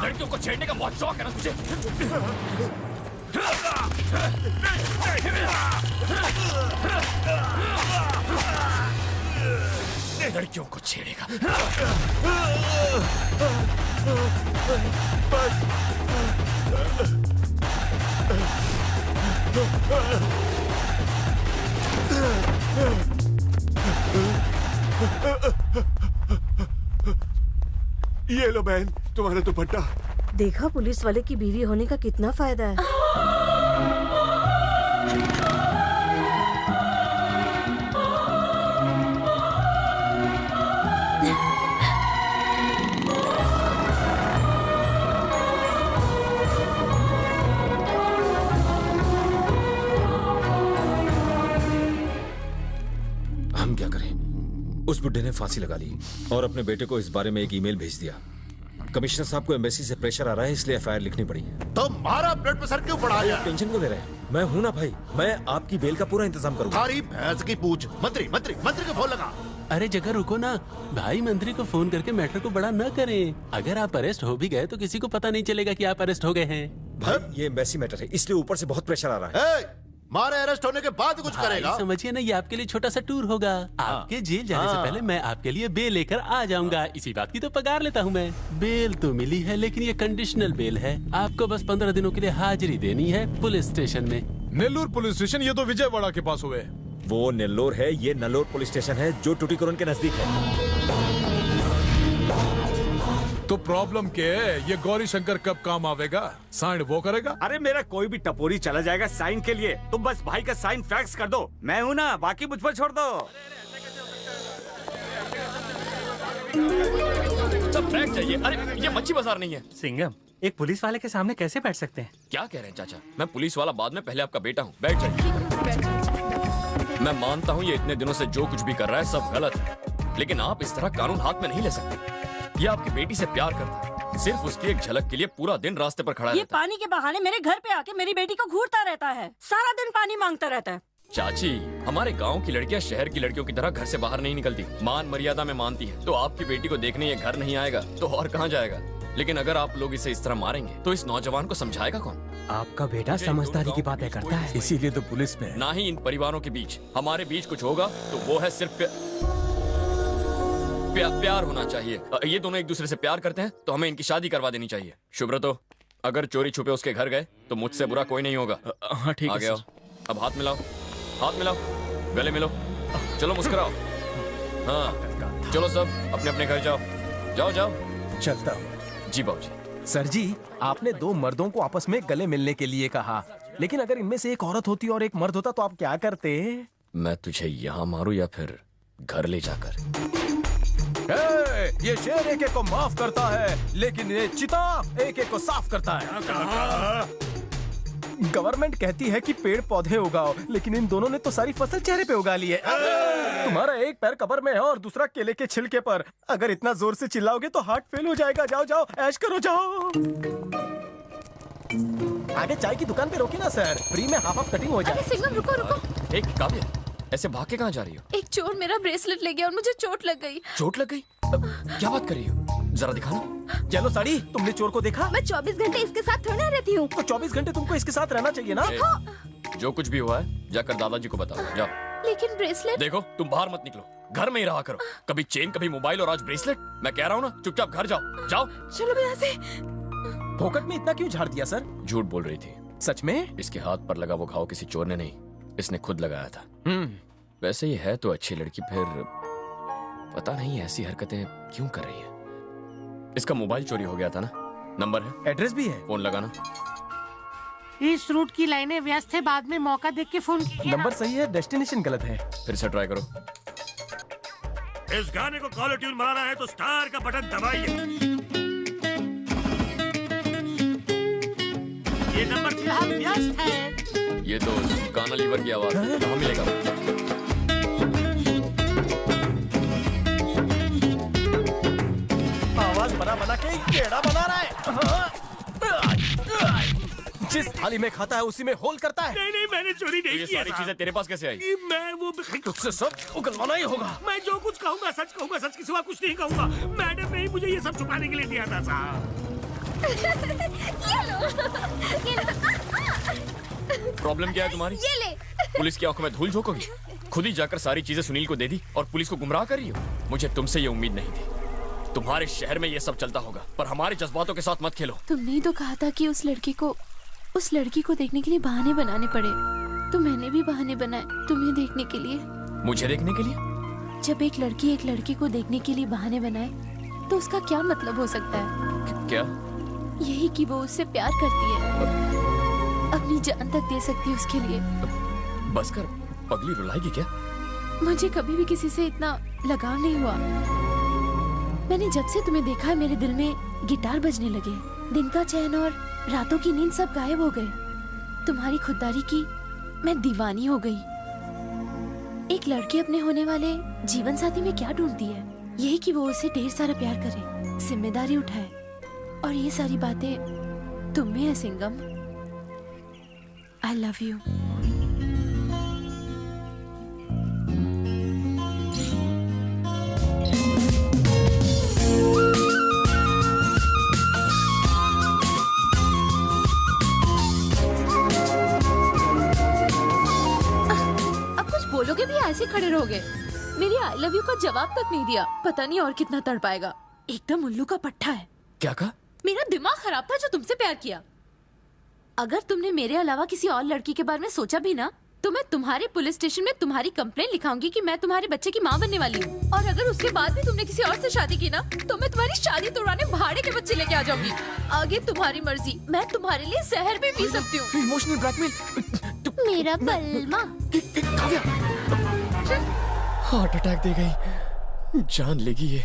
लड़कियों को छेड़ने का बहुत शौक है ना तुझे? लड़कियों को छेड़ेगा। ये लो बहन, तुम्हारा दुपट्टा। देखा पुलिस वाले की बीवी होने का कितना फायदा है। हम क्या करें? उस बुड्ढे ने फांसी लगा ली और अपने बेटे को इस बारे में एक ईमेल भेज दिया। कमिश्नर साहब को एम्बेसी से प्रेशर आ रहा है, इसलिए एफआईआर लिखनी पड़ी। तो हमारा ब्लड प्रेशर क्यों बढ़ा रहा है? टेंशन क्यों ले रहे हैं? मैं हूं ना भाई, मैं आपकी बेल का पूरा इंतजाम करूंगा। थारी भैंस की पूछ। मंत्री मंत्री मंत्री को फोन लगा। अरे जगह रुको ना भाई, मंत्री को फोन करके मैटर को बड़ा न करें। अगर आप अरेस्ट हो भी गए तो किसी को पता नहीं चलेगा कि आप अरेस्ट हो गए हैं। भाई ये एम्बेसी मैटर है, इसलिए ऊपर से बहुत प्रेशर आ रहा है। मारे अरेस्ट होने के बाद कुछ करेगा। समझिए ना, ये आपके लिए छोटा सा टूर होगा। आपके जेल जाने से पहले मैं आपके लिए बेल लेकर आ जाऊंगा। इसी बात की तो पगार लेता हूँ मैं। बेल तो मिली है लेकिन ये कंडीशनल बेल है। आपको बस 15 दिनों के लिए हाजिरी देनी है पुलिस स्टेशन में। नेल्लूर पुलिस स्टेशन, ये तो विजयवाड़ा के पास हुए। वो नेल्लोर है, ये नल्लोर पुलिस स्टेशन है जो टुटीकोरन के नजदीक है। तो प्रॉब्लम क्या है? ये गौरी शंकर कब काम आवेगा? साइन वो करेगा? अरे मेरा कोई भी टपोरी चला जाएगा साइन के लिए। तुम बस भाई का साइन फैक्स कर दो, मैं हूं ना, बाकी मुझ पर छोड़ दो। सब बैग चाहिए। अरे ये मच्छी बाजार नहीं है। सिंघम, एक पुलिस वाले के सामने कैसे बैठ सकते हैं? क्या कह रहे हैं चाचा? मैं पुलिस वाला बाद में, पहले आपका बेटा हूँ। बैठ जाइए। मैं मानता हूँ ये इतने दिनों से जो कुछ भी कर रहा है सब गलत है, लेकिन आप इस तरह कानून हाथ में नहीं ले सकते। ये आपकी बेटी से प्यार करता है, सिर्फ उसकी एक झलक के लिए पूरा दिन रास्ते पर खड़ा रहता है। ये पानी के बहाने मेरे घर पे आके मेरी बेटी को घूरता रहता है, सारा दिन पानी मांगता रहता है। चाची, हमारे गांव की लड़कियां शहर की लड़कियों की तरह घर से बाहर नहीं निकलती, मान मर्यादा में मानती है। तो आपकी बेटी को देखने ये घर नहीं आएगा तो और कहाँ जाएगा? लेकिन अगर आप लोग इसे इस तरह मारेंगे तो इस नौजवान को समझाएगा कौन? आपका बेटा समझदारी की बातें करता है, इसीलिए तो पुलिस में है। ना ही इन परिवारों के बीच, हमारे बीच कुछ होगा तो वो है सिर्फ प्यार होना चाहिए। ये दोनों एक दूसरे से प्यार करते हैं तो हमें इनकी शादी करवा देनी चाहिए। शुभ्रतो, अगर चोरी छुपे उसके घर गए तो मुझसे बुरा कोई नहीं होगा। हाँ ठीक है। आगे आओ, अब हाथ मिलाओ, हाथ मिलाओ, गले मिलो, चलो मुस्कुराओ। हाँ चलो सब अपने अपने घर जाओ, जाओ जाओ। चलता हूँ। जी बाबूजी। सर जी, आपने दो मर्दों को आपस में गले मिलने के लिए कहा, लेकिन अगर इनमें से एक औरत होती और एक मर्द होता तो आप क्या करते? मैं तुझे यहाँ मारूं या फिर घर ले जाकर? ये शेर एक एक को माफ करता है, लेकिन ये चिता एक एक को साफ करता है। गवर्नमेंट कहती है कि पेड़ पौधे उगाओ, लेकिन इन दोनों ने तो सारी फसल चेहरे पे उगा ली है। तुम्हारा एक पैर कब्र में है और दूसरा केले के छिलके पर। अगर इतना जोर से चिल्लाओगे तो हार्ट फेल हो जाएगा। जाओ जाओ ऐश करो, जाओ। आगे चाय की दुकान पे रोकी ना सर, फ्री में हाफ ऑफ कटिंग हो जाए। सिंघम रुको रुको। एक काव्य, ऐसे भाग के कहाँ जा रही हो? एक चोर मेरा ब्रेसलेट ले गया और मुझे चोट लग गई। चोट लग गई? क्या बात कर रही हो? जरा दिखाना। चलो साड़ी, तुमने चोर को देखा? मैं 24 घंटे इसके साथ थोड़ी ना रहती हूँ। तो 24 घंटे तुमको इसके साथ रहना चाहिए ना? जो कुछ भी हुआ है जाकर दादाजी को बताओ, जाओ। लेकिन ब्रेसलेट। देखो तुम बाहर मत निकलो, घर में ही रहा करो। कभी चेन, कभी मोबाइल और आज ब्रेसलेट। मैं कह रहा हूँ ना, चुपचाप घर जाओ, जाओ। चलो मैं यहाँ से। फोकट में इतना क्यों झाड़ दिया सर? झूठ बोल रही थी। सच में? इसके हाथ पर लगा वो घाव किसी चोर ने नहीं, इसने खुद लगाया था। वैसे ही है तो अच्छी लड़की, फिर पता नहीं ऐसी हरकतें क्यों कर रही है। इसका मोबाइल चोरी हो गया था ना? नंबर है, एड्रेस भी है। फोन लगाना। इस रूट की लाइनें व्यस्त है, बाद में मौका देख के फोन कीजिए। नंबर सही है, डेस्टिनेशन गलत है। फिर से ट्राई करो। इस गाने को कॉलर ट्यून बनाना है तो स्टार का बटन दबाइए। ये नंबर फिलहाल व्यस्त है। ये तो गाना लीवर की आवाज है, कहाँ मिलेगा? आवाज बना के टेढ़ा बना रहा है। जिस थाली में खाता है उसी में होल करता है। नहीं, मैंने चोरी नहीं ये किया। सारी चीजें तेरे पास कैसे आई? मैं वो तुझसे सब उगलवाना ही होगा। मैं जो कुछ कहूँगा सच कहूँगा, सच के सिवा कुछ नहीं कहूँगा। मैडम ने ही मुझे ये सब छुपाने के लिए दिया था साहब। प्रॉब्लम क्या है तुम्हारी? ये ले। पुलिस की आंखों में धूल झोंकोगी? खुद ही जाकर सारी चीजें सुनील को दे दी और पुलिस को गुमराह कर रही हो। मुझे तुमसे ये उम्मीद नहीं थी। तुम्हारे शहर में ये सब चलता होगा, पर हमारे जज्बातों के साथ मत खेलो। तुमने ही तो कहा था कि उस लड़की को देखने के लिए बहाने बनाने पड़े, तो मैंने भी बहाने बनाए तुम्हें देखने के लिए। मुझे देखने के लिए? जब एक लड़की को देखने के लिए बहाने बनाए तो उसका क्या मतलब हो सकता है? क्या? यही कि वो उससे प्यार करती है, अपनी जान तक दे सकती है उसके लिए। बस कर, पगली रुलाएगी क्या? मुझे कभी भी किसी से इतना लगाव नहीं हुआ। मैंने जब से तुम्हें देखा है मेरे दिल में गिटार बजने लगे, दिन का चैन और रातों की नींद सब गायब हो गए। तुम्हारी खुददारी की मैं दीवानी हो गई। एक लड़की अपने होने वाले जीवन साथी में क्या ढूंढती है? यही कि वो उसे ढेर सारा प्यार करे, जिम्मेदारी उठाए, और ये सारी बातें तुम में है सिंगम। I love you. बोलोगे भी ऐसे खड़े रहोगे? मेरी आई लव यू का जवाब तक नहीं दिया। पता नहीं और कितना तड़पाएगा। एकदम उल्लू का पट्टा है। क्या कहा? मेरा दिमाग खराब था जो तुमसे प्यार किया। अगर तुमने मेरे अलावा किसी और लड़की के बारे में सोचा भी ना, तो मैं तुम्हारे पुलिस स्टेशन में तुम्हारी कंप्लेंट लिखाऊंगी कि मैं तुम्हारे बच्चे की माँ बनने वाली हूँ। और अगर उसके बाद भी तुमने किसी और से शादी की ना, तो मैं तुम्हारी शादी तोड़वाने भाड़े के बच्चे लेके आ जाऊंगी। आगे तुम्हारी मर्जी। मैं तुम्हारे लिए जहर भी पी सकती हूँ। Emotional blackmail. मेरा बलमा। हार्ट अटैक दे गई, जान लेगी ये।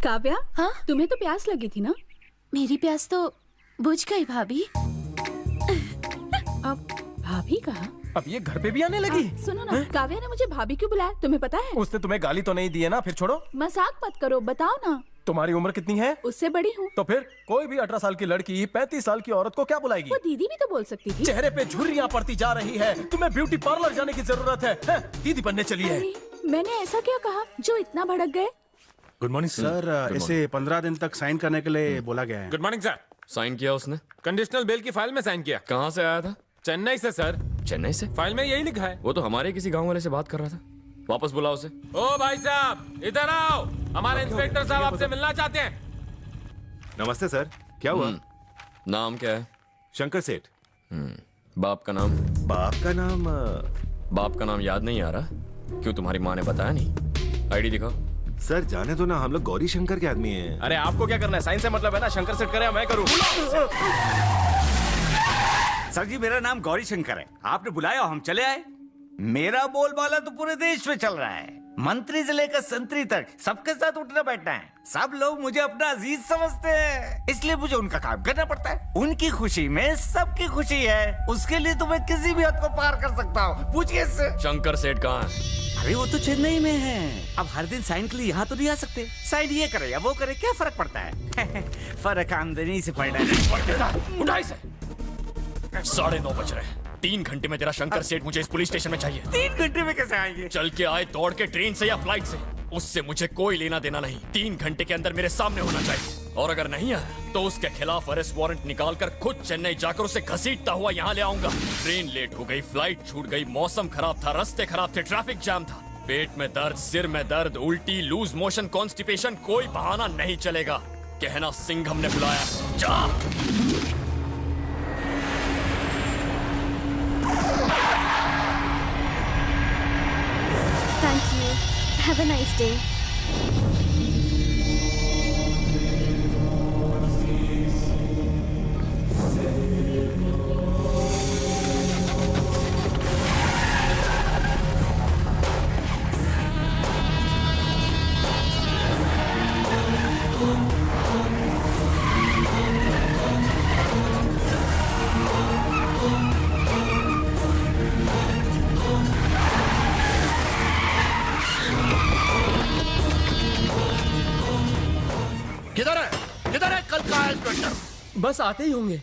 काव्या, हाँ? तुम्हें तो प्यास लगी थी ना? मेरी प्यास तो बुझ गई भाभी। अब भाभी कहा? अब ये घर पे भी आने लगी? सुनो ना, काव्या ने मुझे भाभी क्यों बुलाया तुम्हें पता है? उसने तुम्हें गाली तो नहीं दी है ना? फिर छोड़ो, मजाक मत करो, बताओ ना। तुम्हारी उम्र कितनी है? उससे बड़ी हूँ। तो फिर कोई भी 18 साल की लड़की 35 साल की औरत को क्या बुलाएगी? वो दीदी भी तो बोल सकती थी। चेहरे पे झुर्रियाँ पड़ती जा रही है, तुम्हें ब्यूटी पार्लर जाने की जरूरत है? दीदी बनने चली है। मैंने ऐसा क्या कहा जो इतना भड़क गए? गुड मॉर्निंग सर, इसे 15 दिन तक साइन करने के लिए बोला गया है। Good morning sir. साइन किया उसने? कंडीशनल बेल की फाइल में साइन किया। कहाँ से आया था? चेन्नई से सर। चेन्नई से? फाइल में यही लिखा है। वो तो हमारे किसी गांव वाले से बात कर रहा था। वापस बुलाओ उसे। ओ भाई साहब, इधर आओ, हमारे इंस्पेक्टर साहब आपसे मिलना चाहते हैं। नमस्ते सर, क्या हुआ? नाम क्या है? शंकर सेठ। बाप का नाम? बाप का नाम याद नहीं आ रहा? क्यों, तुम्हारी माँ ने बताया नहीं? आईडी दिखाओ। सर जाने दो ना, हम लोग गौरी शंकर के आदमी हैं। अरे आपको क्या करना है? साइन से मतलब है ना? शंकर सेठ करे मैं करूँ? सर जी, मेरा नाम गौरी शंकर है। आपने बुलाया, हम चले आए। मेरा बोलबाला तो पूरे देश में चल रहा है। मंत्री से लेकर संतरी तक सबके साथ उठना बैठना है। सब लोग मुझे अपना अजीज समझते हैं, इसलिए मुझे उनका काम करना पड़ता है। उनकी खुशी में सबकी खुशी है, उसके लिए तो मैं किसी भी हद को पार कर सकता हूँ। पूछिए इससे। शंकर सेठ कहाँ है? अरे वो तो चेन्नई में है। अब हर दिन साइन के लिए यहाँ तो नहीं आ सकते। साइन ये करे या वो करे, क्या फर्क पड़ता है? फर्क आमदनी से पड़ रहा है। उठाई से। 9:30 बज रहे हैं। 3 घंटे में तेरा शंकर सेठ मुझे इस पुलिस स्टेशन में चाहिए। 3 घंटे में कैसे आएंगे? चल के आए, दौड़ के, ट्रेन से या फ्लाइट से, उससे मुझे कोई लेना देना नहीं। 3 घंटे के अंदर मेरे सामने होना चाहिए। और अगर नहीं आया तो उसके खिलाफ अरेस्ट वारंट निकालकर खुद चेन्नई जाकर उसे घसीटता हुआ यहाँ ले आऊंगा। ट्रेन लेट हो गई, फ्लाइट छूट गई, मौसम खराब था, रास्ते खराब थे, ट्रैफिक जाम था, पेट में दर्द, सिर में दर्द, उल्टी, लूज मोशन, कॉन्स्टिपेशन, कोई बहाना नहीं चलेगा। कहना सिंघम ने बुलाया। जा। नमस्ते। किधर है कल का इंस्पेक्टर? बस आते ही होंगे।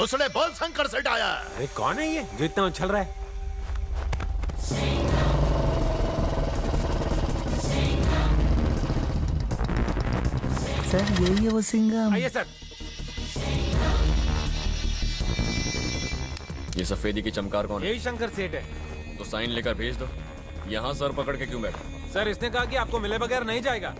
उसने बोल शंकर सेठ आया। अरे कौन है ये जो इतना उछल रहा है? सर यही है वो सिंघम। आइए सर। ये सफेदी की चमकार कौन है? यही शंकर सेठ है। तो साइन लेकर भेज दो। यहाँ सर पकड़ के क्यों बैठा? सर इसने कहा कि आपको मिले बगैर नहीं जाएगा।